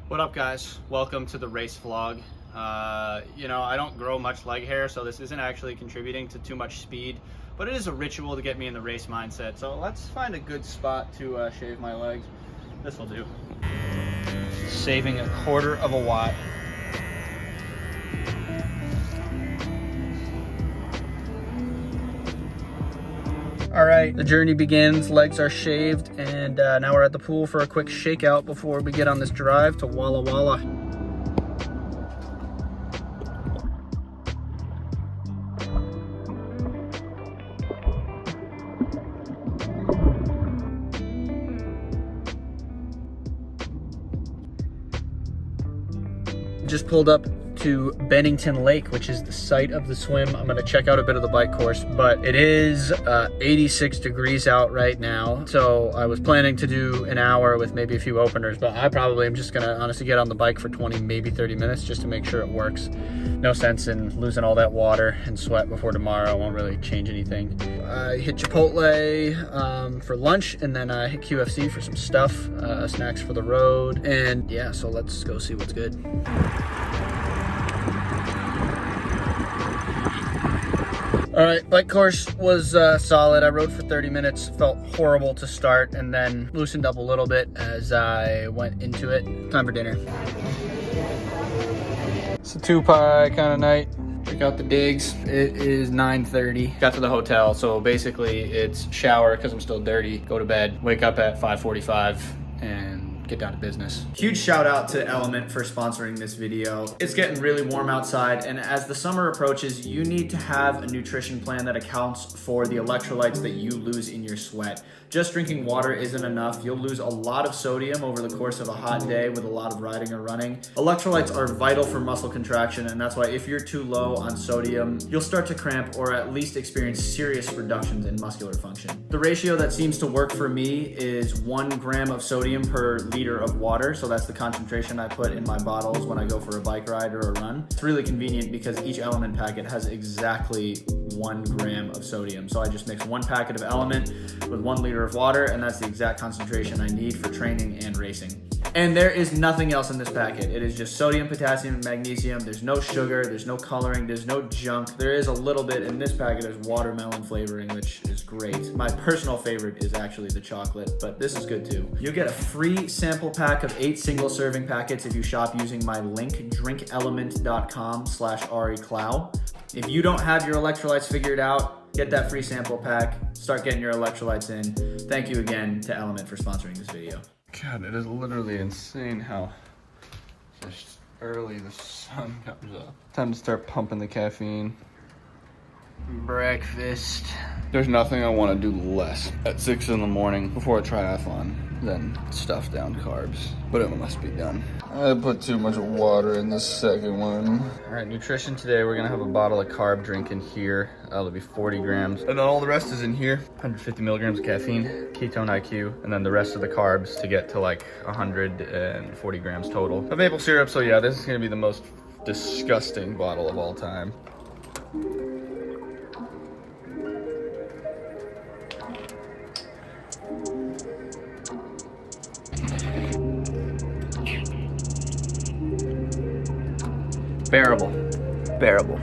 What up, guys? Welcome to the race vlog. I don't grow much leg hair, so this isn't actually contributing to too much speed, but it is a ritual to get me in the race mindset. So let's find a good spot to shave my legs. This will do. Saving 1/4 watt. All right, the journey begins. Legs are shaved, and now we're at the pool for a quick shakeout before we get on this drive to Walla Walla. Just pulled up to Bennington Lake, which is the site of the swim. I'm gonna check out a bit of the bike course, but it is 86 degrees out right now. So I was planning to do an hour with maybe a few openers, but I probably am just gonna honestly get on the bike for 20, maybe 30 minutes just to make sure it works. No sense in losing all that water and sweat before tomorrow. It won't really change anything. I hit Chipotle for lunch, and then I hit QFC for some stuff, snacks for the road. And yeah, so let's go see what's good. All right, bike course was solid. I rode for 30 minutes, felt horrible to start, and then loosened up a little bit as I went into it. Time for dinner. It's a 2-pie kind of night. Check out the digs. It is 9:30. Got to the hotel, so basically it's shower because I'm still dirty, go to bed, wake up at 5:45, and get down to business. Huge shout out to Element for sponsoring this video. It's getting really warm outside, and as the summer approaches, you need to have a nutrition plan that accounts for the electrolytes that you lose in your sweat. Just drinking water isn't enough. You'll lose a lot of sodium over the course of a hot day with a lot of riding or running. Electrolytes are vital for muscle contraction, and that's why if you're too low on sodium, you'll start to cramp or at least experience serious reductions in muscular function. The ratio that seems to work for me is 1 gram of sodium per liter of water. So that's the concentration I put in my bottles when I go for a bike ride or a run. It's really convenient because each Element packet has exactly 1 gram of sodium. So I just mix 1 packet of Element with 1 liter of water, and that's the exact concentration I need for training and racing. And there is nothing else in this packet. It is just sodium, potassium, and magnesium. There's no sugar, there's no coloring, there's no junk. There is a little bit in this packet. There's watermelon flavoring, which is great. My personal favorite is actually the chocolate, but this is good too. You'll get a free sample pack of 8 single serving packets if you shop using my link, drinkelement.com/AriClow. If you don't have your electrolytes figured out, get that free sample pack, start getting your electrolytes in. Thank you again to Element for sponsoring this video. God, it is literally insane how just early the sun comes up. Time to start pumping the caffeine. Breakfast. There's nothing I want to do less at 6 in the morning before a triathlon than stuff down carbs, but it must be done. I put too much water in the second one. All right, nutrition today. We're gonna have a bottle of carb drink in here. That'll be 40 grams. And then all the rest is in here. 150 milligrams of caffeine, ketone IQ, and then the rest of the carbs to get to like 140 grams total of maple syrup. So yeah, this is gonna be the most disgusting bottle of all time. Bearable. Bearable.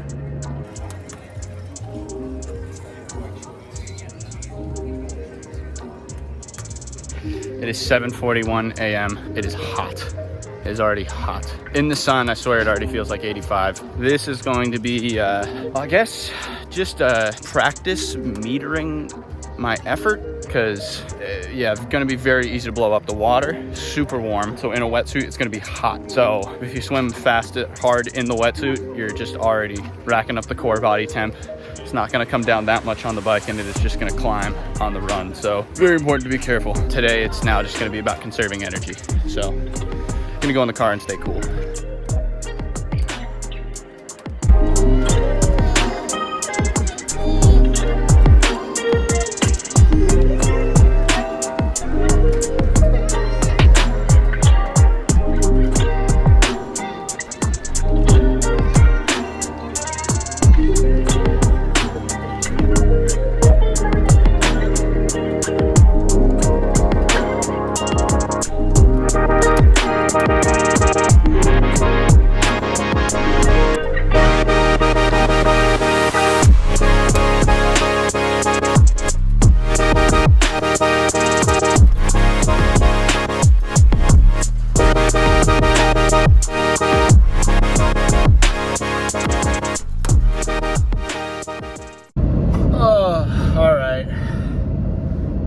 It is 7:41 a.m. It is hot. It is already hot. In the sun, I swear it already feels like 85. This is going to be, I guess, just practice metering my effort, because yeah, it's gonna be very easy to blow up the water, super warm. So in a wetsuit, it's gonna be hot. So if you swim fast, hard in the wetsuit, you're just already racking up the core body temp. It's not gonna come down that much on the bike, and it is just gonna climb on the run. So very important to be careful. Today, it's now just gonna be about conserving energy. So I'm gonna go in the car and stay cool.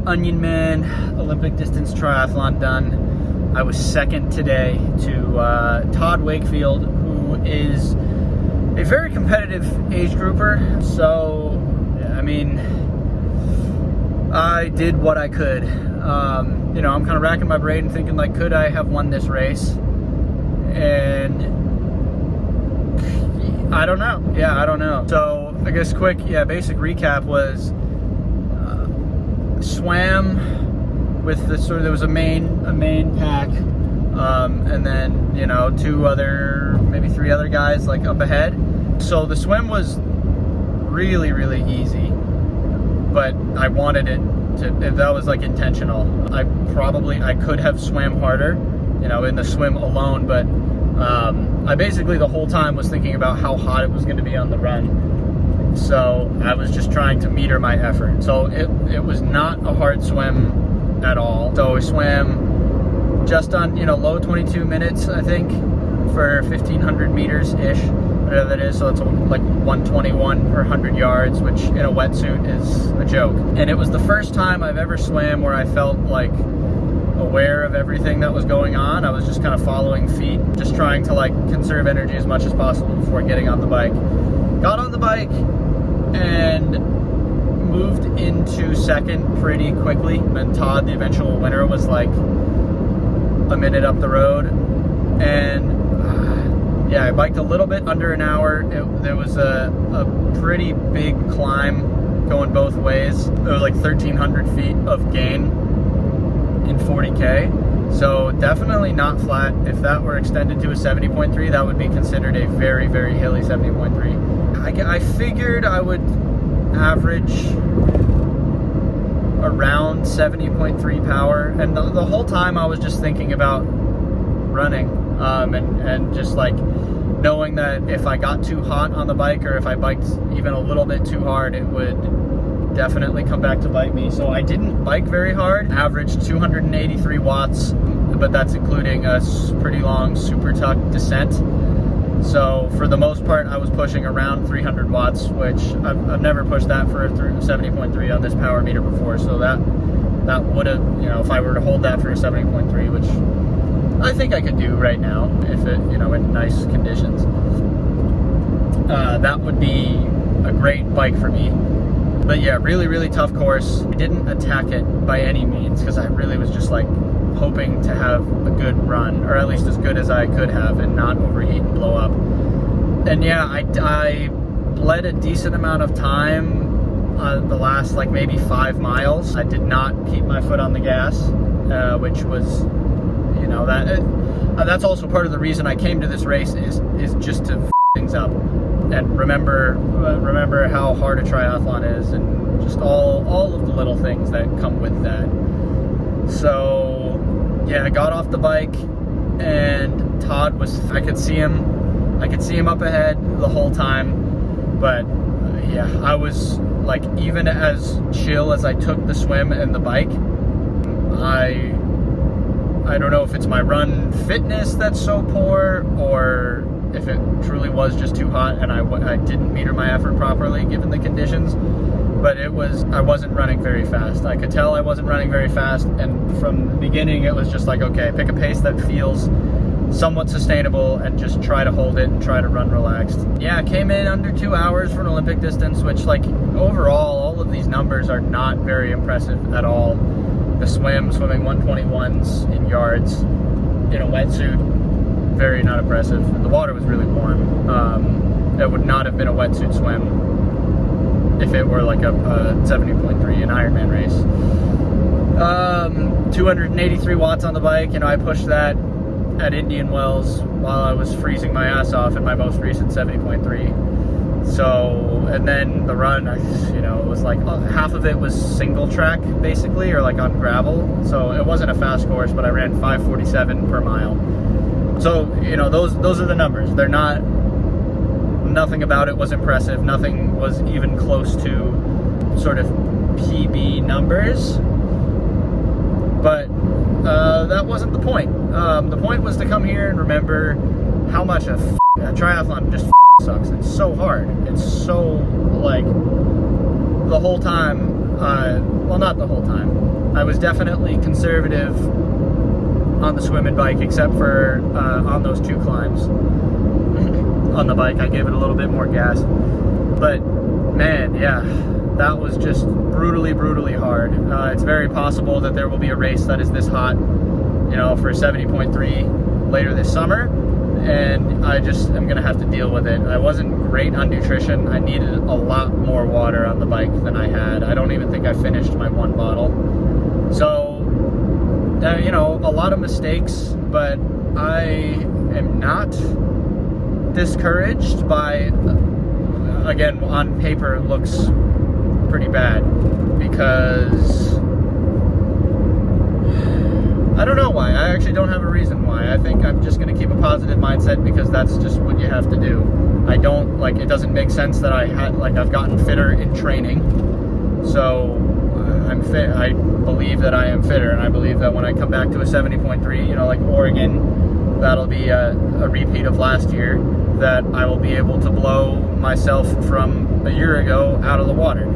Onion Man Olympic distance triathlon done. I was second today to Todd Wakefield, who is a very competitive age grouper. So, I mean, I did what I could. You know, I'm kind of racking my brain and thinking, like, could I have won this race? And I don't know. Yeah, I don't know. So, I guess basic recap was swam with the sort of, there was a main pack, and then, you know, maybe three other guys like up ahead. So the swim was really, really easy, but I wanted it to, that was like intentional. I could have swam harder, you know, in the swim alone, but I basically the whole time was thinking about how hot it was going to be on the run. So I was just trying to meter my effort. So it was not a hard swim at all. So I swam just on, you know, low 22 minutes, I think, for 1,500 meters-ish, whatever that is. So it's like 121 per 100 yards, which in a wetsuit is a joke. And it was the first time I've ever swam where I felt like aware of everything that was going on. I was just kind of following feet, just trying to like conserve energy as much as possible before getting on the bike. Got on the bike and moved into second pretty quickly. And Todd, the eventual winner, was like a minute up the road. And yeah, I biked a little bit under an hour. There was a pretty big climb going both ways. There was like 1,300 feet of gain in 40K. So definitely not flat. If that were extended to a 70.3, that would be considered a very, very hilly 70.3. I figured I would average around 70.3 power, and the whole time I was just thinking about running, and just like knowing that if I got too hot on the bike, or if I biked even a little bit too hard, it would definitely come back to bite me. So I didn't bike very hard, averaged 283 watts, but that's including a pretty long super tuck descent. So for the most part, I was pushing around 300 watts, which I've never pushed that for a 70.3 on this power meter before. So that would have, you know, if I were to hold that for a 70.3, which I think I could do right now, if it, you know, in nice conditions, that would be a great bike for me. But yeah, really, really tough course. I didn't attack it by any means, because I really was just like hoping to have a good run, or at least as good as I could have, and not overheat and blow up. And yeah, I bled a decent amount of time the last like maybe 5 miles. I did not keep my foot on the gas, which was, you know, that's also part of the reason I came to this race, is just to f things up and remember how hard a triathlon is, and just all of the little things that come with that. So yeah, I got off the bike, and Todd I could see him up ahead the whole time. But yeah, I was like, even as chill as I took the swim and the bike, I don't know if it's my run fitness that's so poor, or if it truly was just too hot and I didn't meter my effort properly given the conditions. But I wasn't running very fast. I could tell I wasn't running very fast, and from the beginning it was just like, okay, pick a pace that feels somewhat sustainable and just try to hold it and try to run relaxed. Yeah, I came in under 2 hours for an Olympic distance, which, like, overall, all of these numbers are not very impressive at all. The swimming 121s in yards in a wetsuit, very not impressive. The water was really warm. It would not have been a wetsuit swim if it were like a 70.3, an Ironman race. 283 watts on the bike, you know, I pushed that at Indian Wells while I was freezing my ass off in my most recent 70.3. So, and then the run, you know, it was like half of it was single track basically, or like on gravel. So it wasn't a fast course, but I ran 5:47 per mile. So, you know, those are the numbers. They're not, nothing about it was impressive. Nothing was even close to sort of PB numbers. But that wasn't the point. The point was to come here and remember how much a triathlon just sucks. It's so hard. It's so, like, the whole time, well, not the whole time. I was definitely conservative on the swim and bike, except for on those 2 climbs. On the bike, I gave it a little bit more gas. But, man, yeah, that was just brutally hard. It's very possible that there will be a race that is this hot, you know, for 70.3 later this summer, and I just am gonna have to deal with it. I wasn't great on nutrition. I needed a lot more water on the bike than I had. I don't even think I finished my 1 bottle. So, you know, a lot of mistakes, but I am not discouraged by, again, on paper it looks pretty bad, because I don't know why. I actually don't have a reason why. I think I'm just going to keep a positive mindset, because that's just what you have to do. I don't, like, it doesn't make sense that I've gotten fitter in training. So I'm fit. I believe that I am fitter, and I believe that when I come back to a 70.3, you know, like Oregon, that'll be a repeat of last year, that I will be able to blow myself from a year ago out of the water.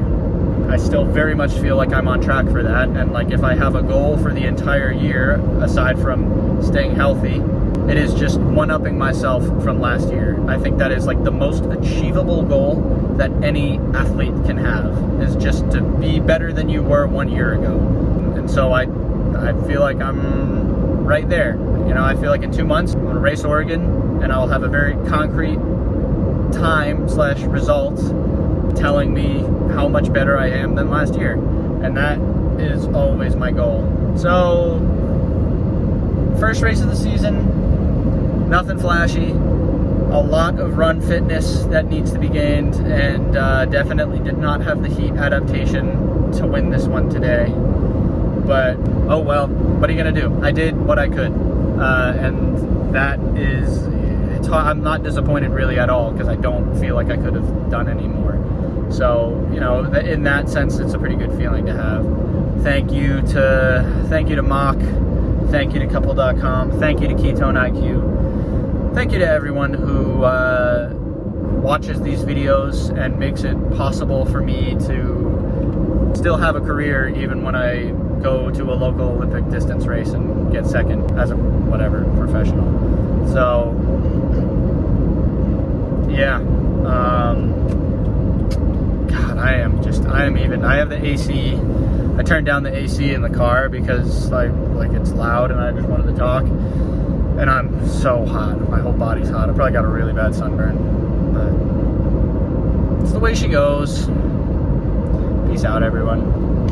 I still very much feel like I'm on track for that, and like if I have a goal for the entire year, aside from staying healthy, it is just one-upping myself from last year. I think that is like the most achievable goal that any athlete can have, is just to be better than you were 1 year ago. And so I feel like I'm right there. You know, I feel like in 2 months, I'm gonna race Oregon, and I'll have a very concrete time/result telling me how much better I am than last year. And that is always my goal. So, first race of the season, nothing flashy. A lot of run fitness that needs to be gained, and definitely did not have the heat adaptation to win this one today. But, oh well, what are you gonna do? I did what I could. And that is, I'm not disappointed really at all, because I don't feel like I could have done any more. So, you know, in that sense, it's a pretty good feeling to have. Thank you to Mock, thank you to Couple.com, thank you to Ketone IQ, thank you to everyone who watches these videos and makes it possible for me to still have a career even when I go to a local Olympic distance race and get second as a whatever professional. So yeah, God, I have the AC. I turned down the AC in the car because like it's loud, and I just wanted to talk. And I'm so hot. My whole body's hot. I probably got a really bad sunburn, but it's the way she goes. Peace out, everyone.